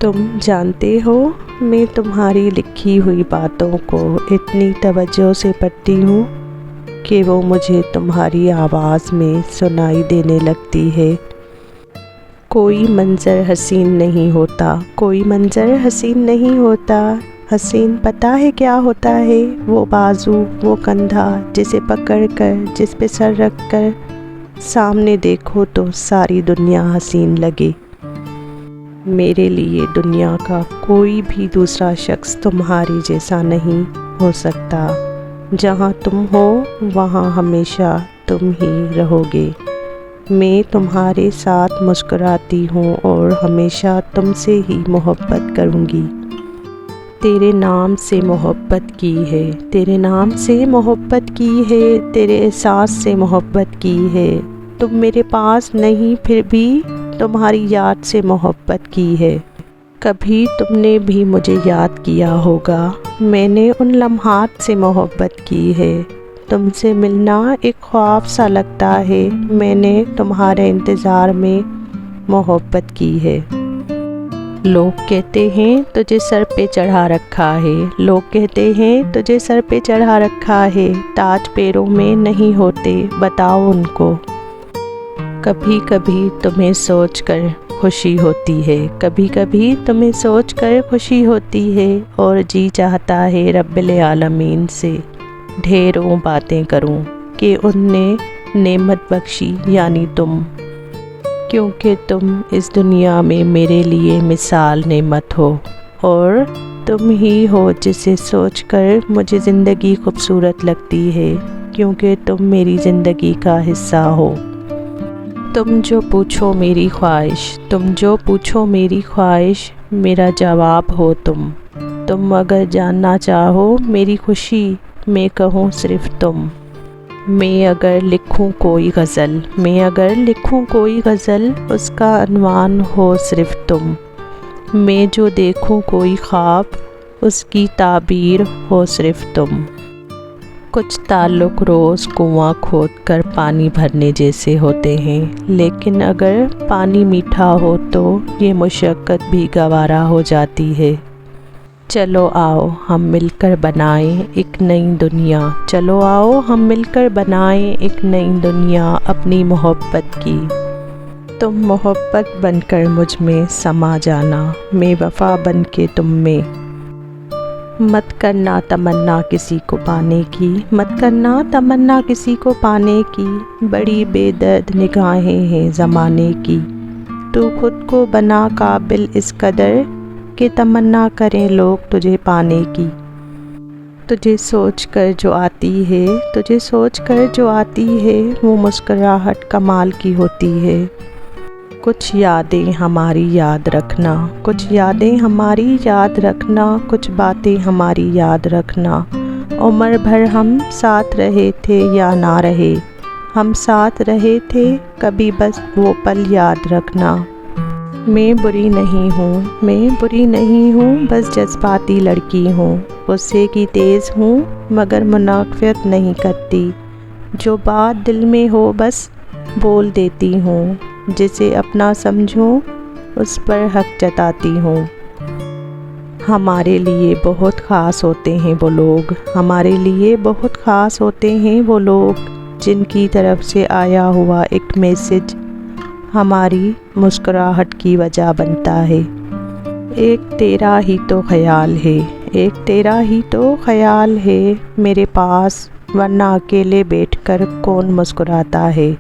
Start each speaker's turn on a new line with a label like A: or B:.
A: तुम जानते हो मैं तुम्हारी लिखी हुई बातों को इतनी तवज्जो से पढ़ती हूँ कि वो मुझे तुम्हारी आवाज़ में सुनाई देने लगती है। कोई मंज़र हसीन नहीं होता, कोई मंज़र हसीन नहीं होता। हसीन पता है क्या होता है? वो बाजू, वो कंधा जिसे पकड़कर, जिस पे सर रख कर सामने देखो तो सारी दुनिया हसीन लगे। मेरे लिए दुनिया का कोई भी दूसरा शख्स तुम्हारी जैसा नहीं हो सकता। जहाँ तुम हो वहाँ हमेशा तुम ही रहोगे। मैं तुम्हारे साथ मुस्कुराती हूँ और हमेशा तुमसे ही मोहब्बत करूँगी। तेरे नाम से मोहब्बत की है, तेरे नाम से मोहब्बत की है, तेरे एहसास से मोहब्बत की है। तुम मेरे पास नहीं फिर भी तुम्हारी याद से मोहब्बत की है। कभी तुमने भी मुझे याद किया होगा, मैंने उन लम्हात से मोहब्बत की है। तुमसे मिलना एक ख्वाब सा लगता है, मैंने तुम्हारे इंतज़ार में मोहब्बत की है। लोग कहते हैं तुझे सर पे चढ़ा रखा है, लोग कहते हैं तुझे सर पे चढ़ा रखा है। ताज पैरों में नहीं होते, बताओ उनको। कभी कभी तुम्हें सोचकर खुशी होती है, कभी कभी तुम्हें सोचकर खुशी होती है और जी चाहता है रब्बिल आलमीन से ढेरों बातें करूं कि उनने नेमत बख्शी यानी तुम, क्योंकि तुम इस दुनिया में मेरे लिए मिसाल नेमत हो और तुम ही हो जिसे सोचकर मुझे ज़िंदगी खूबसूरत लगती है, क्योंकि तुम मेरी ज़िंदगी का हिस्सा हो। तुम जो पूछो मेरी ख्वाहिश, तुम जो पूछो मेरी ख्वाहिश, मेरा जवाब हो तुम। तुम अगर जानना चाहो मेरी खुशी, मैं कहूँ सिर्फ़ तुम। मैं अगर लिखूँ कोई गज़ल, मैं अगर लिखूँ कोई गज़ल, उसका अनवान हो सिर्फ़ तुम। मैं जो देखूँ कोई ख्वाब, उसकी ताबीर हो सिर्फ़ तुम। कुछ ताल्लुक़ रोज़ कुआं खोद कर पानी भरने जैसे होते हैं, लेकिन अगर पानी मीठा हो तो ये मुशक्क़त भी गवारा हो जाती है। चलो आओ हम मिलकर बनाएं एक नई दुनिया, चलो आओ हम मिलकर बनाएं एक नई दुनिया अपनी मोहब्बत की। तुम मोहब्बत बनकर मुझ में समा जाना, मैं वफ़ा बन के तुम में। मत करना तमन्ना किसी को पाने की, मत करना तमन्ना किसी को पाने की, बड़ी बेदर्द निगाहें हैं ज़माने की। तू खुद को बना काबिल इस कदर कि तमन्ना करें लोग तुझे पाने की। तुझे सोच कर जो आती है, तुझे सोच कर जो आती है, वो मुस्कुराहट कमाल की होती है। कुछ यादें हमारी याद रखना, कुछ यादें हमारी याद रखना, कुछ बातें हमारी याद रखना। उम्र भर हम साथ रहे थे या ना रहे, हम साथ रहे थे, कभी बस वो पल याद रखना। मैं बुरी नहीं हूँ, मैं बुरी नहीं हूँ, बस जज्बाती लड़की हूँ। गुस्से की तेज़ हूँ मगर मुनाफ़िक़त नहीं करती। जो बात दिल में हो बस बोल देती हूँ, जिसे अपना समझूं उस पर हक जताती हूँ। हमारे लिए बहुत ख़ास होते हैं वो लोग, हमारे लिए बहुत ख़ास होते हैं वो लोग, जिनकी तरफ से आया हुआ एक मैसेज हमारी मुस्कुराहट की वजह बनता है। एक तेरा ही तो ख्याल है, एक तेरा ही तो ख्याल है मेरे पास, वरना अकेले बैठकर कौन मुस्कुराता है।